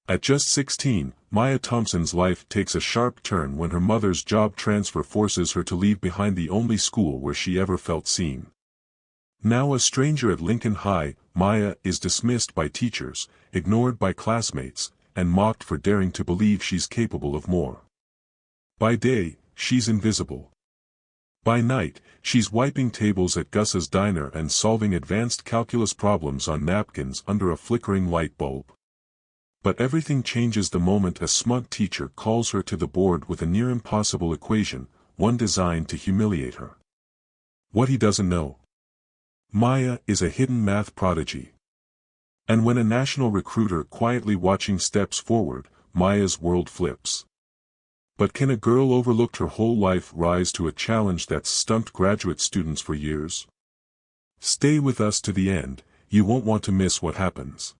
At just 16, Maya Thompson's life takes a sharp turn when her mother's job transfer forces her to leave behind the only school where she ever felt seen. Now a stranger at Lincoln High, Maya is dismissed by teachers, ignored by classmates, and mocked for daring to believe she's capable of more. By day, she's invisible. By night, she's wiping tables at Gus's diner and solving advanced calculus problems on napkins under a flickering light bulb. But everything changes the moment a smug teacher calls her to the board with a near-impossible equation, one designed to humiliate her. What he doesn't know. Maya is a hidden math prodigy. And when a national recruiter quietly watching steps forward, Maya's world flips. But can a girl overlooked her whole life rise to a challenge that's stumped graduate students for years? Stay with us to the end, you won't want to miss what happens.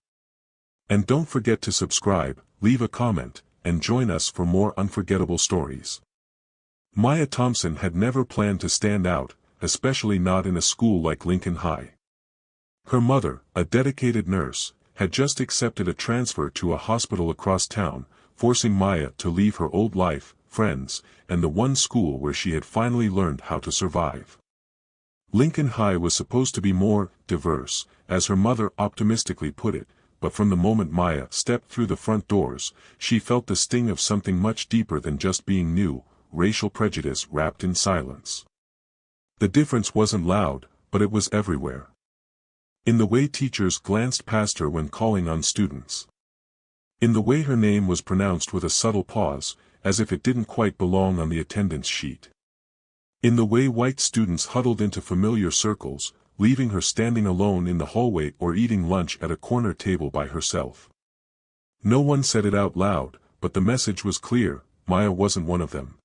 And don't forget to subscribe, leave a comment, and join us for more unforgettable stories. Maya Thompson had never planned to stand out, especially not in a school like Lincoln High. Her mother, a dedicated nurse, had just accepted a transfer to a hospital across town, forcing Maya to leave her old life, friends, and the one school where she had finally learned how to survive. Lincoln High was supposed to be more diverse, as her mother optimistically put it, but from the moment Maya stepped through the front doors, she felt the sting of something much deeper than just being new, racial prejudice wrapped in silence. The difference wasn't loud, but it was everywhere. In the way teachers glanced past her when calling on students. In the way her name was pronounced with a subtle pause, as if it didn't quite belong on the attendance sheet. In the way white students huddled into familiar circles, leaving her standing alone in the hallway or eating lunch at a corner table by herself. No one said it out loud, but the message was clear, Maya wasn't one of them.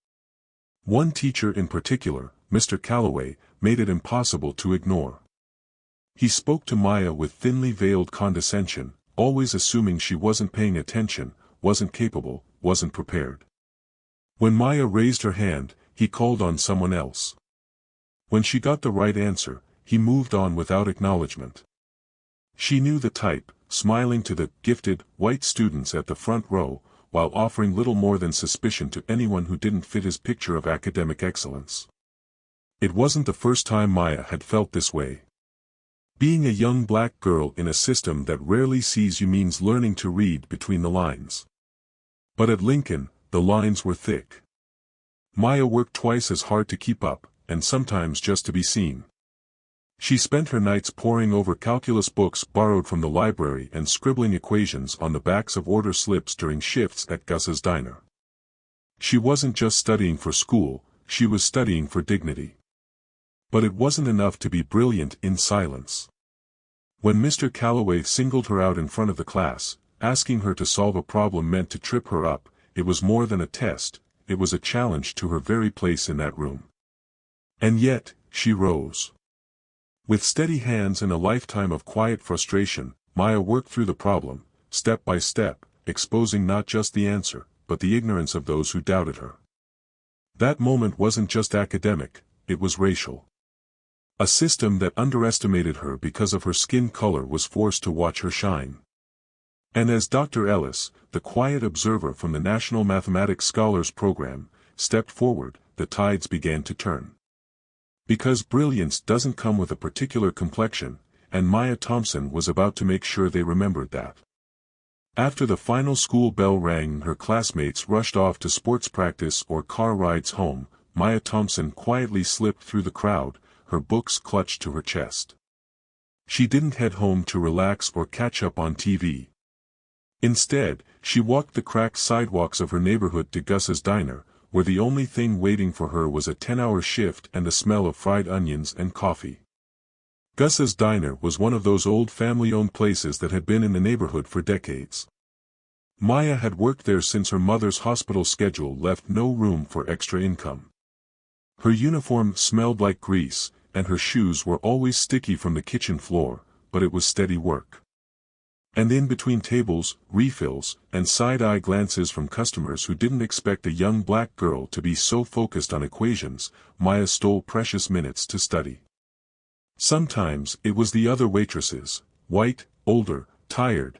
One teacher in particular, Mr. Calloway, made it impossible to ignore. He spoke to Maya with thinly veiled condescension, always assuming she wasn't paying attention, wasn't capable, wasn't prepared. When Maya raised her hand, he called on someone else. When she got the right answer, he moved on without acknowledgement. She knew the type, smiling to the gifted, white students at the front row, while offering little more than suspicion to anyone who didn't fit his picture of academic excellence. It wasn't the first time Maya had felt this way. Being a young black girl in a system that rarely sees you means learning to read between the lines. But at Lincoln, the lines were thick. Maya worked twice as hard to keep up, and sometimes just to be seen. She spent her nights poring over calculus books borrowed from the library and scribbling equations on the backs of order slips during shifts at Gus's diner. She wasn't just studying for school, she was studying for dignity. But it wasn't enough to be brilliant in silence. When Mr. Calloway singled her out in front of the class, asking her to solve a problem meant to trip her up, it was more than a test, it was a challenge to her very place in that room. And yet, she rose. With steady hands and a lifetime of quiet frustration, Maya worked through the problem, step by step, exposing not just the answer, but the ignorance of those who doubted her. That moment wasn't just academic, it was racial. A system that underestimated her because of her skin color was forced to watch her shine. And as Dr. Ellis, the quiet observer from the National Mathematics Scholars Program, stepped forward, the tides began to turn. Because brilliance doesn't come with a particular complexion, and Maya Thompson was about to make sure they remembered that. After the final school bell rang and her classmates rushed off to sports practice or car rides home, Maya Thompson quietly slipped through the crowd, her books clutched to her chest. She didn't head home to relax or catch up on TV. Instead, she walked the cracked sidewalks of her neighborhood to Gus's diner, where the only thing waiting for her was a 10-hour shift and the smell of fried onions and coffee. Gus's diner was one of those old family-owned places that had been in the neighborhood for decades. Maya had worked there since her mother's hospital schedule left no room for extra income. Her uniform smelled like grease, and her shoes were always sticky from the kitchen floor, but it was steady work. And in between tables, refills, and side-eye glances from customers who didn't expect a young black girl to be so focused on equations, Maya stole precious minutes to study. Sometimes it was the other waitresses, white, older, tired,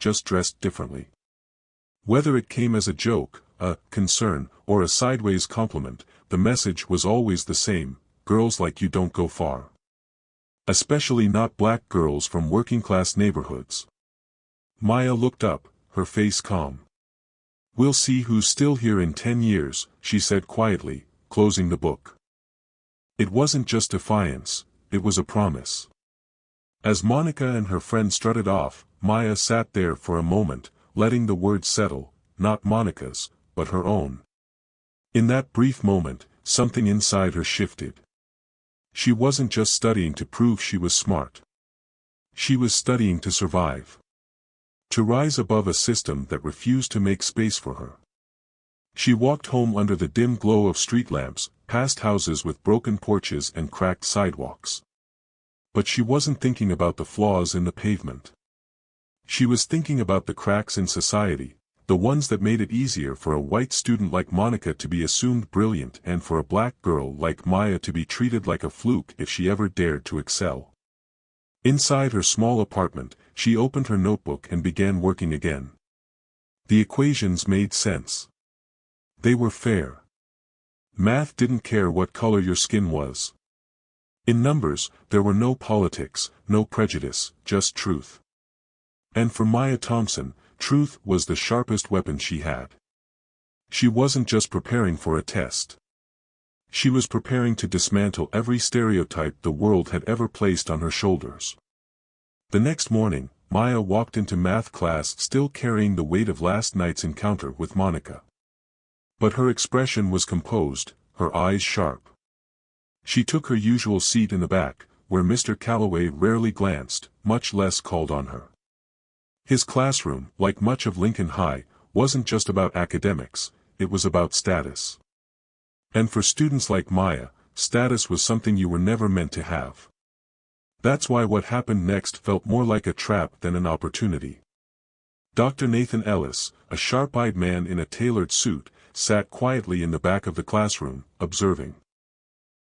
just dressed differently. Whether it came as a joke, a concern, or a sideways compliment, the message was always the same: girls like you don't go far. Especially not black girls from working-class neighborhoods. Maya looked up, her face calm. "We'll see who's still here in 10 years, she said quietly, closing the book. It wasn't just defiance, it was a promise. As Monica and her friend strutted off, Maya sat there for a moment, letting the words settle, not Monica's, but her own. In that brief moment, something inside her shifted. She wasn't just studying to prove she was smart. She was studying to survive. To rise above a system that refused to make space for her. She walked home under the dim glow of street lamps, past houses with broken porches and cracked sidewalks. But she wasn't thinking about the flaws in the pavement. She was thinking about the cracks in society, the ones that made it easier for a white student like Monica to be assumed brilliant and for a black girl like Maya to be treated like a fluke if she ever dared to excel. Inside her small apartment, she opened her notebook and began working again. The equations made sense. They were fair. Math didn't care what color your skin was. In numbers, there were no politics, no prejudice, just truth. And for Maya Thompson, truth was the sharpest weapon she had. She wasn't just preparing for a test. She was preparing to dismantle every stereotype the world had ever placed on her shoulders. The next morning, Maya walked into math class still carrying the weight of last night's encounter with Monica. But her expression was composed, her eyes sharp. She took her usual seat in the back, where Mr. Calloway rarely glanced, much less called on her. His classroom, like much of Lincoln High, wasn't just about academics, it was about status. And for students like Maya, status was something you were never meant to have. That's why what happened next felt more like a trap than an opportunity. Dr. Nathan Ellis, a sharp-eyed man in a tailored suit, sat quietly in the back of the classroom, observing.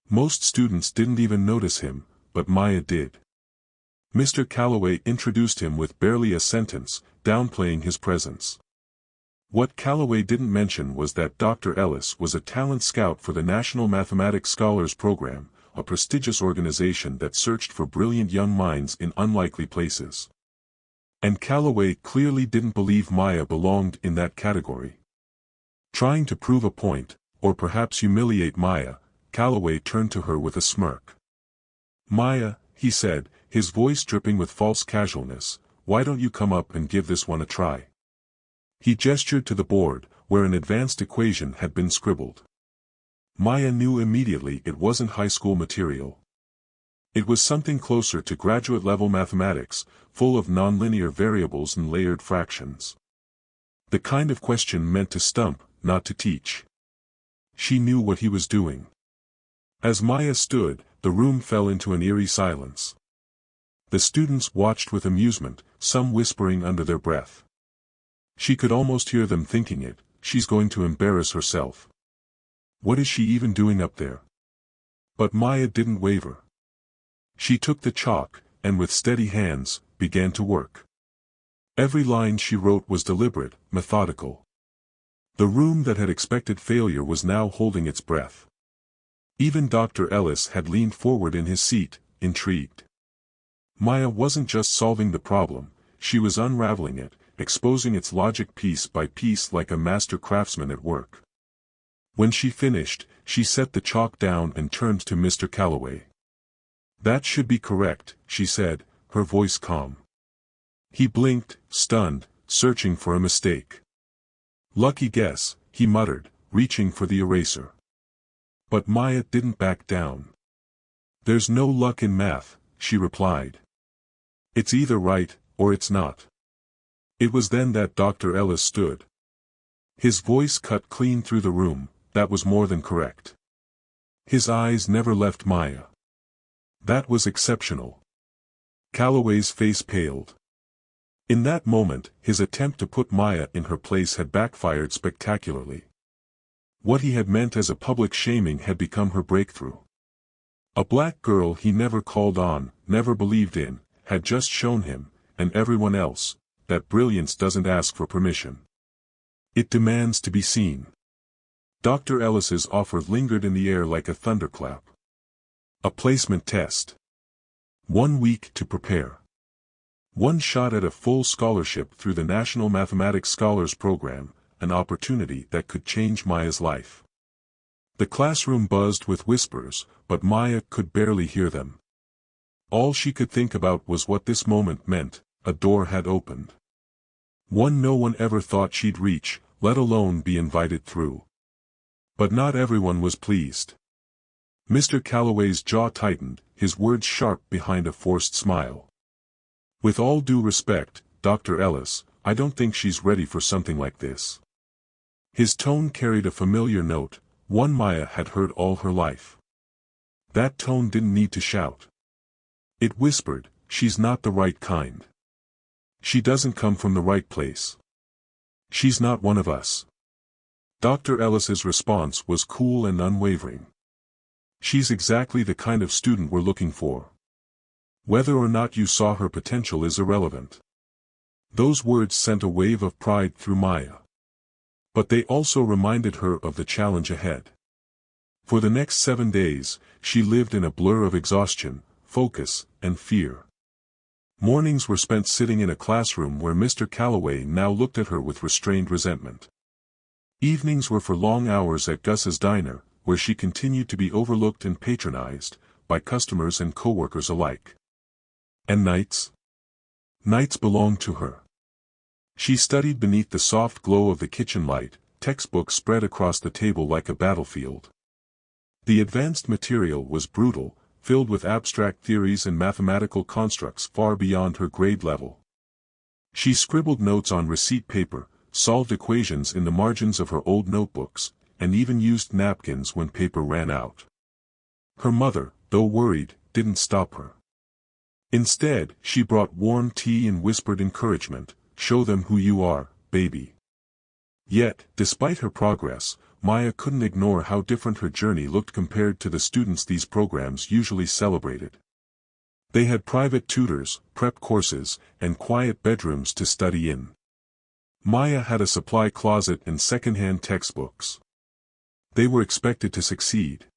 Most students didn't even notice him, but Maya did. Mr. Calloway introduced him with barely a sentence, downplaying his presence. What Calloway didn't mention was that Dr. Ellis was a talent scout for the National Mathematics Scholars Program, a prestigious organization that searched for brilliant young minds in unlikely places. And Calloway clearly didn't believe Maya belonged in that category. Trying to prove a point, or perhaps humiliate Maya, Calloway turned to her with a smirk. "Maya," he said, his voice dripping with false casualness, "why don't you come up and give this one a try?" He gestured to the board, where an advanced equation had been scribbled. Maya knew immediately it wasn't high school material. It was something closer to graduate-level mathematics, full of nonlinear variables and layered fractions. The kind of question meant to stump, not to teach. She knew what he was doing. As Maya stood, the room fell into an eerie silence. The students watched with amusement, some whispering under their breath. She could almost hear them thinking it, "She's going to embarrass herself. What is she even doing up there?" But Maya didn't waver. She took the chalk, and with steady hands, began to work. Every line she wrote was deliberate, methodical. The room that had expected failure was now holding its breath. Even Dr. Ellis had leaned forward in his seat, intrigued. Maya wasn't just solving the problem, she was unraveling it, exposing its logic piece by piece like a master craftsman at work. When she finished, she set the chalk down and turned to Mr. Calloway. "That should be correct," she said, her voice calm. He blinked, stunned, searching for a mistake. "Lucky guess," he muttered, reaching for the eraser. But Maya didn't back down. "There's no luck in math," she replied. "It's either right, or it's not." It was then that Dr. Ellis stood. His voice cut clean through the room, "That was more than correct." His eyes never left Maya. "That was exceptional." Calloway's face paled. In that moment, his attempt to put Maya in her place had backfired spectacularly. What he had meant as a public shaming had become her breakthrough. A black girl he never called on, never believed in, had just shown him, and everyone else, that brilliance doesn't ask for permission. It demands to be seen. Dr. Ellis's offer lingered in the air like a thunderclap. A placement test. 1 week to prepare. One shot at a full scholarship through the National Mathematics Scholars Program, an opportunity that could change Maya's life. The classroom buzzed with whispers, but Maya could barely hear them. All she could think about was what this moment meant: a door had opened. One no one ever thought she'd reach, let alone be invited through. But not everyone was pleased. Mr. Calloway's jaw tightened, his words sharp behind a forced smile. "With all due respect, Dr. Ellis, I don't think she's ready for something like this." His tone carried a familiar note, one Maya had heard all her life. That tone didn't need to shout. It whispered, "She's not the right kind. She doesn't come from the right place. She's not one of us." Dr. Ellis's response was cool and unwavering. "She's exactly the kind of student we're looking for. Whether or not you saw her potential is irrelevant." Those words sent a wave of pride through Maya. But they also reminded her of the challenge ahead. For the next 7 days, she lived in a blur of exhaustion, focus, and fear. Mornings were spent sitting in a classroom where Mr. Calloway now looked at her with restrained resentment. Evenings were for long hours at Gus's diner, where she continued to be overlooked and patronized, by customers and coworkers alike. And nights? Nights belonged to her. She studied beneath the soft glow of the kitchen light, textbooks spread across the table like a battlefield. The advanced material was brutal, filled with abstract theories and mathematical constructs far beyond her grade level. She scribbled notes on receipt paper, solved equations in the margins of her old notebooks, and even used napkins when paper ran out. Her mother, though worried, didn't stop her. Instead, she brought warm tea and whispered encouragement, "Show them who you are, baby." Yet, despite her progress, Maya couldn't ignore how different her journey looked compared to the students these programs usually celebrated. They had private tutors, prep courses, and quiet bedrooms to study in. Maya had a supply closet and second-hand textbooks. They were expected to succeed.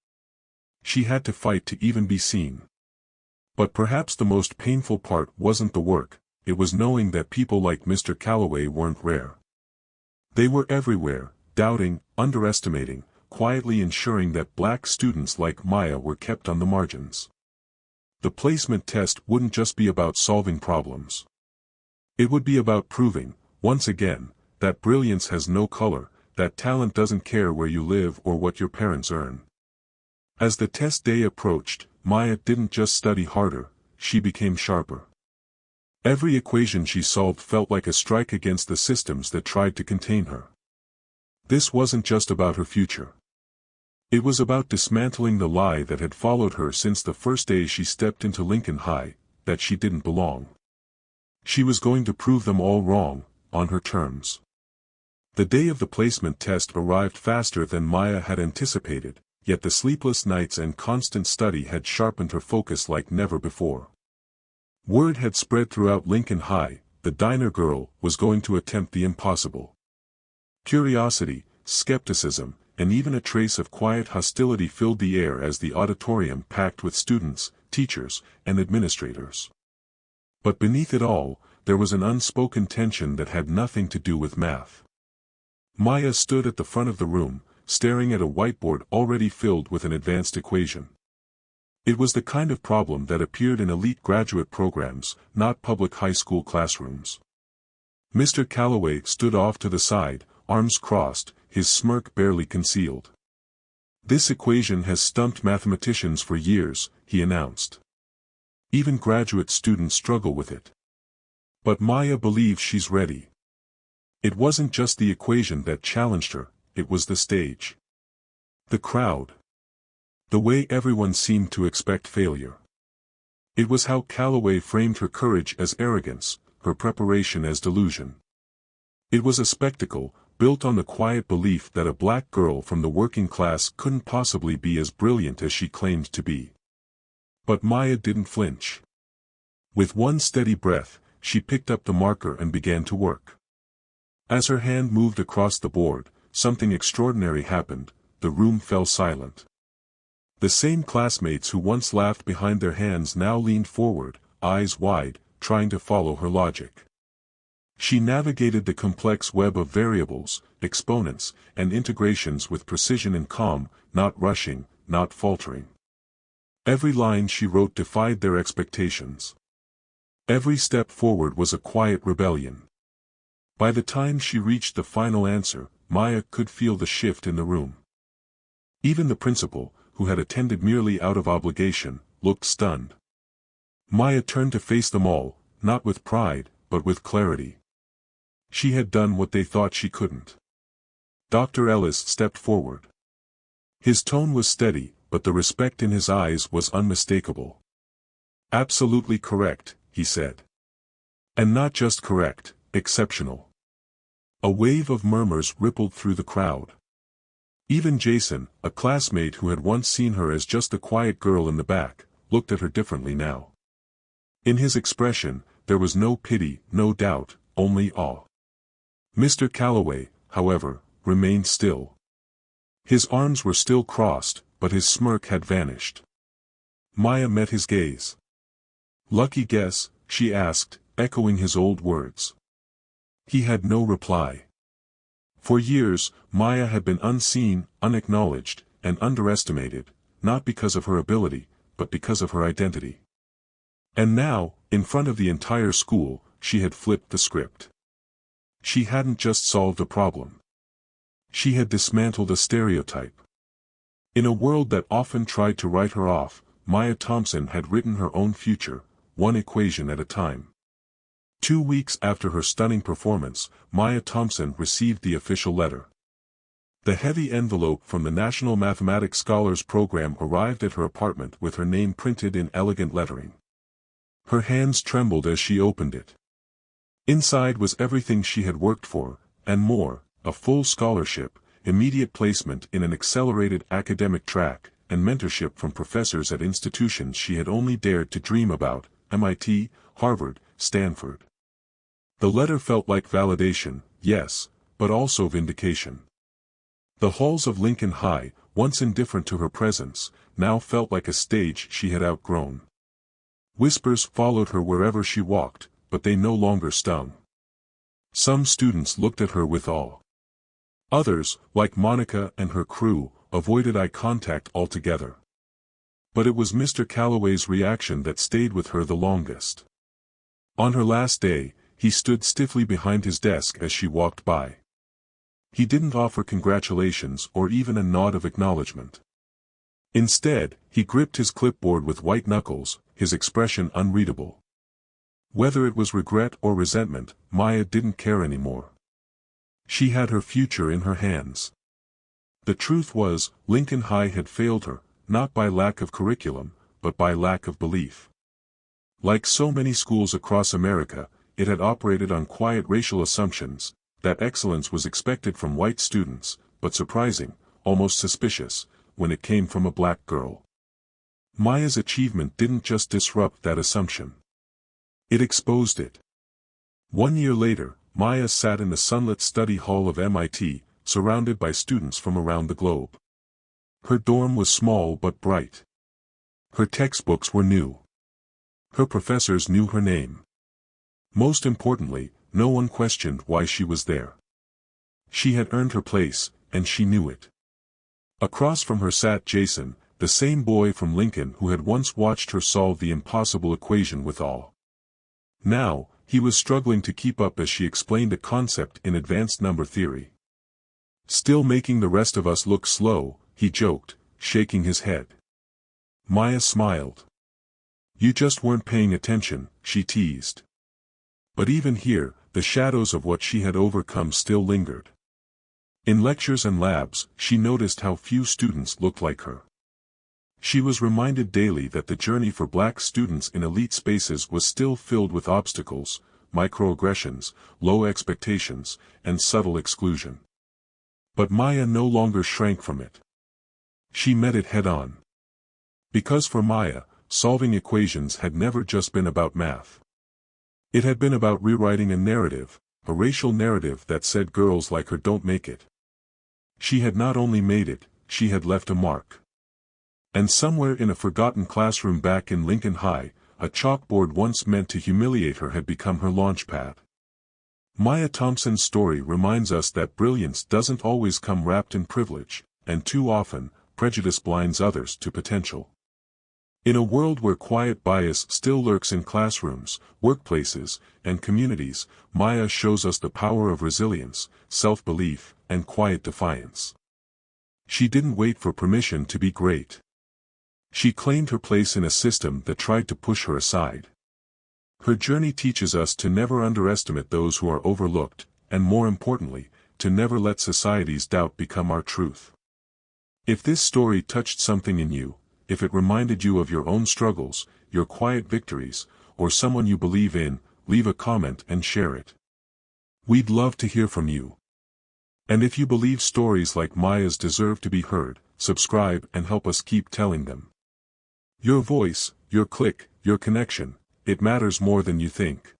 She had to fight to even be seen. But perhaps the most painful part wasn't the work, it was knowing that people like Mr. Calloway weren't rare. They were everywhere, doubting, underestimating, quietly ensuring that black students like Maya were kept on the margins. The placement test wouldn't just be about solving problems. It would be about proving, once again, that brilliance has no color, that talent doesn't care where you live or what your parents earn. As the test day approached, Maya didn't just study harder, she became sharper. Every equation she solved felt like a strike against the systems that tried to contain her. This wasn't just about her future. It was about dismantling the lie that had followed her since the first day she stepped into Lincoln High, that she didn't belong. She was going to prove them all wrong, on her terms. The day of the placement test arrived faster than Maya had anticipated, yet the sleepless nights and constant study had sharpened her focus like never before. Word had spread throughout Lincoln High, the diner girl was going to attempt the impossible. Curiosity, skepticism, and even a trace of quiet hostility filled the air as the auditorium packed with students, teachers, and administrators. But beneath it all, there was an unspoken tension that had nothing to do with math. Maya stood at the front of the room, staring at a whiteboard already filled with an advanced equation. It was the kind of problem that appeared in elite graduate programs, not public high school classrooms. Mr. Calloway stood off to the side, arms crossed, his smirk barely concealed. "This equation has stumped mathematicians for years," he announced. "Even graduate students struggle with it. But Maya believes she's ready." It wasn't just the equation that challenged her, it was the stage. The crowd. The way everyone seemed to expect failure. It was how Calloway framed her courage as arrogance, her preparation as delusion. It was a spectacle, built on the quiet belief that a black girl from the working class couldn't possibly be as brilliant as she claimed to be. But Maya didn't flinch. With one steady breath, she picked up the marker and began to work. As her hand moved across the board, something extraordinary happened. The room fell silent. The same classmates who once laughed behind their hands now leaned forward, eyes wide, trying to follow her logic. She navigated the complex web of variables, exponents, and integrations with precision and calm, not rushing, not faltering. Every line she wrote defied their expectations. Every step forward was a quiet rebellion. By the time she reached the final answer, Maya could feel the shift in the room. Even the principal, who had attended merely out of obligation, looked stunned. Maya turned to face them all, not with pride, but with clarity. She had done what they thought she couldn't. Dr. Ellis stepped forward. His tone was steady, but the respect in his eyes was unmistakable. "Absolutely correct," he said. "And not just correct, exceptional." A wave of murmurs rippled through the crowd. Even Jason, a classmate who had once seen her as just a quiet girl in the back, looked at her differently now. In his expression, there was no pity, no doubt, only awe. Mr. Calloway, however, remained still. His arms were still crossed, but his smirk had vanished. Maya met his gaze. "Lucky guess?" she asked, echoing his old words. He had no reply. For years, Maya had been unseen, unacknowledged, and underestimated, not because of her ability, but because of her identity. And now, in front of the entire school, she had flipped the script. She hadn't just solved a problem. She had dismantled a stereotype. In a world that often tried to write her off, Maya Thompson had written her own future, one equation at a time. 2 weeks after her stunning performance, Maya Thompson received the official letter. The heavy envelope from the National Mathematics Scholars Program arrived at her apartment with her name printed in elegant lettering. Her hands trembled as she opened it. Inside was everything she had worked for, and more: a full scholarship, immediate placement in an accelerated academic track, and mentorship from professors at institutions she had only dared to dream about: MIT, Harvard, Stanford. The letter felt like validation, yes, but also vindication. The halls of Lincoln High, once indifferent to her presence, now felt like a stage she had outgrown. Whispers followed her wherever she walked, but they no longer stung. Some students looked at her with awe. Others, like Monica and her crew, avoided eye contact altogether. But it was Mr. Calloway's reaction that stayed with her the longest. On her last day, he stood stiffly behind his desk as she walked by. He didn't offer congratulations or even a nod of acknowledgement. Instead, he gripped his clipboard with white knuckles, his expression unreadable. Whether it was regret or resentment, Maya didn't care anymore. She had her future in her hands. The truth was, Lincoln High had failed her, not by lack of curriculum, but by lack of belief. Like so many schools across America, it had operated on quiet racial assumptions, that excellence was expected from white students, but surprising, almost suspicious, when it came from a black girl. Maya's achievement didn't just disrupt that assumption. It exposed it. 1 year later, Maya sat in the sunlit study hall of MIT, surrounded by students from around the globe. Her dorm was small but bright. Her textbooks were new. Her professors knew her name. Most importantly, no one questioned why she was there. She had earned her place, and she knew it. Across from her sat Jason, the same boy from Lincoln who had once watched her solve the impossible equation with awe. Now, he was struggling to keep up as she explained a concept in advanced number theory. "Still making the rest of us look slow," he joked, shaking his head. Maya smiled. "You just weren't paying attention," she teased. But even here, the shadows of what she had overcome still lingered. In lectures and labs, she noticed how few students looked like her. She was reminded daily that the journey for black students in elite spaces was still filled with obstacles, microaggressions, low expectations, and subtle exclusion. But Maya no longer shrank from it. She met it head-on. Because for Maya, solving equations had never just been about math. It had been about rewriting a racial narrative that said girls like her don't make it. She had not only made it, she had left a mark. And somewhere in a forgotten classroom back in Lincoln High, a chalkboard once meant to humiliate her had become her launchpad. Maya Thompson's story reminds us that brilliance doesn't always come wrapped in privilege, and too often, prejudice blinds others to potential. In a world where quiet bias still lurks in classrooms, workplaces, and communities, Maya shows us the power of resilience, self-belief, and quiet defiance. She didn't wait for permission to be great. She claimed her place in a system that tried to push her aside. Her journey teaches us to never underestimate those who are overlooked, and more importantly, to never let society's doubt become our truth. If this story touched something in you, if it reminded you of your own struggles, your quiet victories, or someone you believe in, leave a comment and share it. We'd love to hear from you. And if you believe stories like Maya's deserve to be heard, subscribe and help us keep telling them. Your voice, your click, your connection, it matters more than you think.